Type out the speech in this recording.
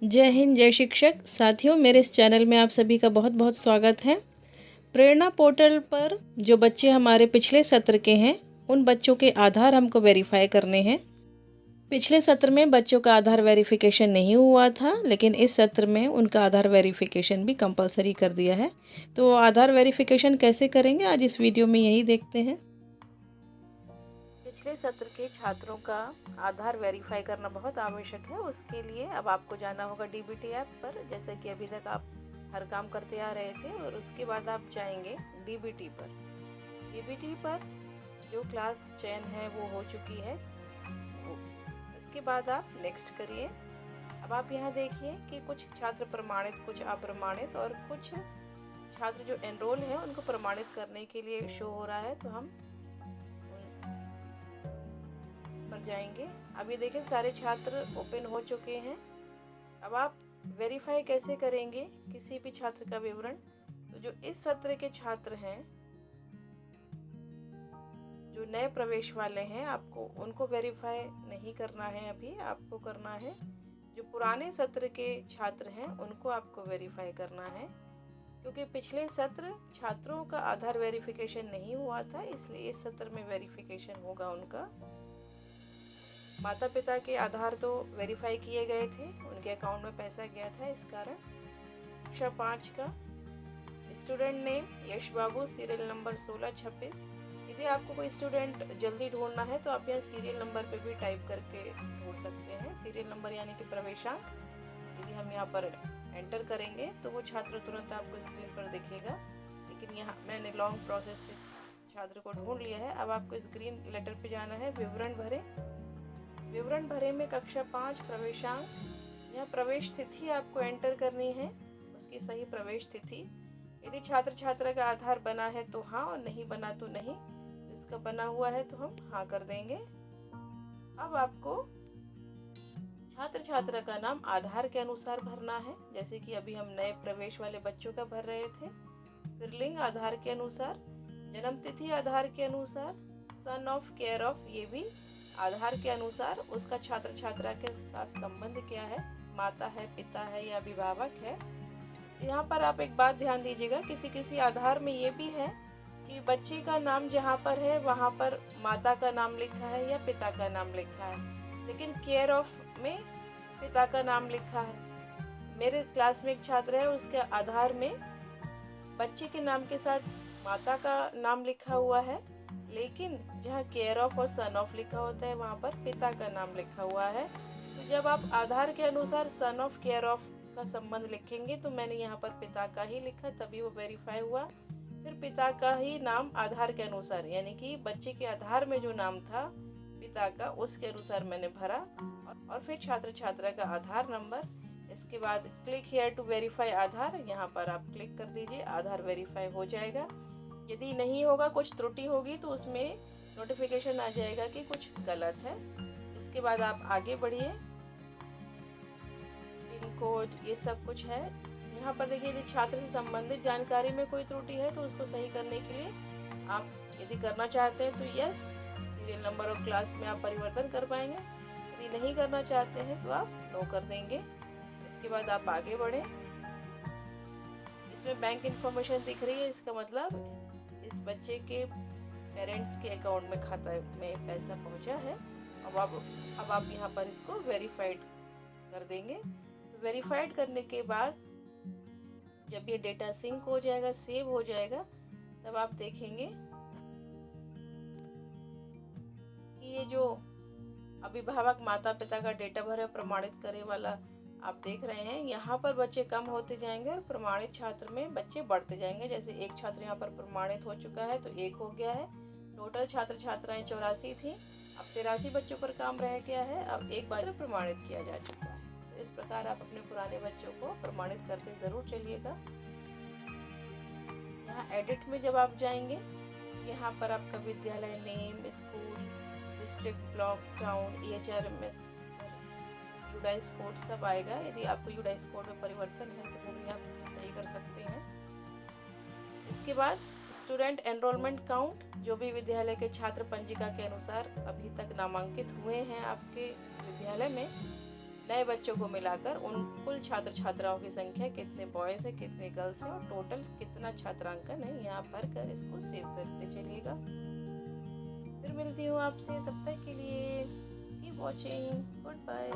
जय हिंद, जय शिक्षक साथियों। मेरे इस चैनल में आप सभी का बहुत बहुत स्वागत है। प्रेरणा पोर्टल पर जो बच्चे हमारे पिछले सत्र के हैं, उन बच्चों के आधार हमको वेरीफाई करने हैं। पिछले सत्र में बच्चों का आधार वेरिफिकेशन नहीं हुआ था, लेकिन इस सत्र में उनका आधार वेरिफिकेशन भी कंपलसरी कर दिया है। तो आधार वेरिफिकेशन कैसे करेंगे, आज इस वीडियो में यही देखते हैं। पिछले सत्र के छात्रों का आधार वेरीफाई करना बहुत आवश्यक है। उसके लिए अब आपको जाना होगा डीबीटी ऐप पर, जैसे कि अभी तक आप हर काम करते आ रहे थे, और उसके बाद आप जाएंगे डीबीटी पर। डीबीटी पर जो क्लास चयन है वो हो चुकी है। उसके बाद आप नेक्स्ट करिए। अब आप यहाँ देखिए कि कुछ छात्र प्रमाणित, कुछ अप्रमाणित, और कुछ छात्र जो एनरोल हैं उनको प्रमाणित करने के लिए शो हो रहा है। तो हम पर जाएंगे। अब ये देखिए सारे छात्र ओपन हो चुके हैं। अब आप वेरीफाई कैसे करेंगे किसी भी छात्र का विवरण? तो जो इस सत्र के छात्र हैं, जो नए प्रवेश वाले हैं, आपको उनको वेरीफाई नहीं करना है। अभी आपको करना है जो पुराने सत्र के छात्र हैं उनको आपको वेरीफाई करना है, क्योंकि पिछले सत्र छात्रों का आधार वेरिफिकेशन नहीं हुआ था, इसलिए इस सत्र में वेरिफिकेशन होगा उनका। माता पिता के आधार तो वेरीफाई किए गए थे, उनके अकाउंट में पैसा गया था। इस कारण कक्षा 5 का स्टूडेंट नेम यश बाबू, सीरियल नंबर 1626। यदि आपको कोई स्टूडेंट जल्दी ढूंढना है तो आप यहाँ सीरियल नंबर पे भी टाइप करके ढूंढ सकते हैं। सीरियल नंबर यानी कि प्रवेशांक यदि हम यहाँ पर एंटर करेंगे तो वो छात्र तुरंत आपको स्क्रीन पर दिखेगा। लेकिन यहाँ मैंने लॉन्ग प्रोसेस से छात्र को ढूंढ लिया है। अब आपको इस ग्रीन लेटर पे जाना है, विवरण भरे। विवरण भरे में कक्षा 5 प्रवेशांक, यहाँ प्रवेश तिथि आपको एंटर करनी है, उसकी सही प्रवेश तिथि। यदि छात्र छात्रा का आधार बना है तो हाँ, और नहीं बना तो नहीं। जिसका बना हुआ है तो हम हाँ कर देंगे। अब आपको छात्र छात्रा का नाम आधार के अनुसार भरना है, जैसे कि अभी हम नए प्रवेश वाले बच्चों का भर रहे थे। फिर लिंग आधार के अनुसार, जन्म तिथि आधार के अनुसार, सन ऑफ, केयर ऑफ ये भी आधार के अनुसार, उसका छात्र छात्रा के साथ संबंध क्या है, माता है, पिता है या अभिभावक है। यहाँ पर आप एक बात ध्यान दीजिएगा, किसी किसी आधार में ये भी है कि बच्चे का नाम जहाँ पर है वहाँ पर माता का नाम लिखा है या पिता का नाम लिखा है, लेकिन केयर ऑफ में पिता का नाम लिखा है। मेरे क्लास में एक छात्र है, उसके आधार में बच्चे के नाम के साथ माता का नाम लिखा हुआ है, लेकिन जहाँ केयर ऑफ और सन ऑफ लिखा होता है वहाँ पर पिता का नाम लिखा हुआ है। तो जब आप आधार के अनुसार सन ऑफ, केयर ऑफ का संबंध लिखेंगे, तो मैंने यहाँ पर पिता का ही लिखा, तभी वो वेरीफाई हुआ। फिर पिता का ही नाम आधार के अनुसार, यानी कि बच्चे के आधार में जो नाम था पिता का, उसके अनुसार मैंने भरा। और फिर छात्र छात्रा का आधार नंबर। इसके बाद क्लिक हेयर टू वेरीफाई आधार, यहाँ पर आप क्लिक कर दीजिए, आधार वेरीफाई हो जाएगा। यदि नहीं होगा, कुछ त्रुटि होगी, तो उसमें नोटिफिकेशन आ जाएगा कि कुछ गलत है। इसके बाद आप आगे बढ़िए, पिन कोड ये सब कुछ है। यहाँ पर देखिए, यदि छात्र से संबंधित जानकारी में कोई त्रुटि है तो उसको सही करने के लिए आप यदि करना चाहते हैं तो यस, सीरियल नंबर और क्लास में आप परिवर्तन कर पाएंगे। यदि नहीं करना चाहते हैं तो आप नो कर देंगे। इसके बाद आप आगे बढ़े। इसमें बैंक इन्फॉर्मेशन दिख रही है, इसका मतलब इस बच्चे के पेरेंट्स के अकाउंट में, खाता में पैसा पहुंचा है। अब आप यहाँ पर इसको वेरीफाइड कर देंगे। तो वेरीफाइड करने के बाद जब ये डेटा सिंक हो जाएगा, सेव हो जाएगा, तब आप देखेंगे कि ये जो अभिभावक माता पिता का डेटा भरे प्रमाणित करे वाला आप देख रहे हैं, यहाँ पर बच्चे कम होते जाएंगे और प्रमाणित छात्र में बच्चे बढ़ते जाएंगे। जैसे एक छात्र यहाँ पर प्रमाणित हो चुका है तो 1 हो गया है। टोटल छात्र छात्राएं 84 थी, अब 83 बच्चों पर काम रह गया है। अब एक बार प्रमाणित किया जा चुका है। तो इस प्रकार आप अपने पुराने बच्चों को प्रमाणित करते जरूर चलिएगा। यहाँ एडिट में जब आप जाएंगे, यहाँ पर आपका विद्यालय name, school, district, block, town, EHRMS, UDISE code सब आएगा। यदि आपको यूडाइस कोड में परिवर्तन है तो वो भी आप सही कर सकते हैं। इसके बाद स्टूडेंट एनरोलमेंट काउंट, जो भी विद्यालय के छात्र पंजिका के अनुसार अभी तक नामांकित हुए हैं आपके विद्यालय में, नए बच्चों को मिलाकर उन कुल छात्र छात्राओं की संख्या कितने बॉयज़ है कितने गर्ल्स हैं और टोटल कितना छात्रांकन है यहाँ भर कर इसको सेव करते चलिएगा। फिर मिलती हूँ आपसे, तब तक के लिए कीप वॉचिंग, गुड बाय।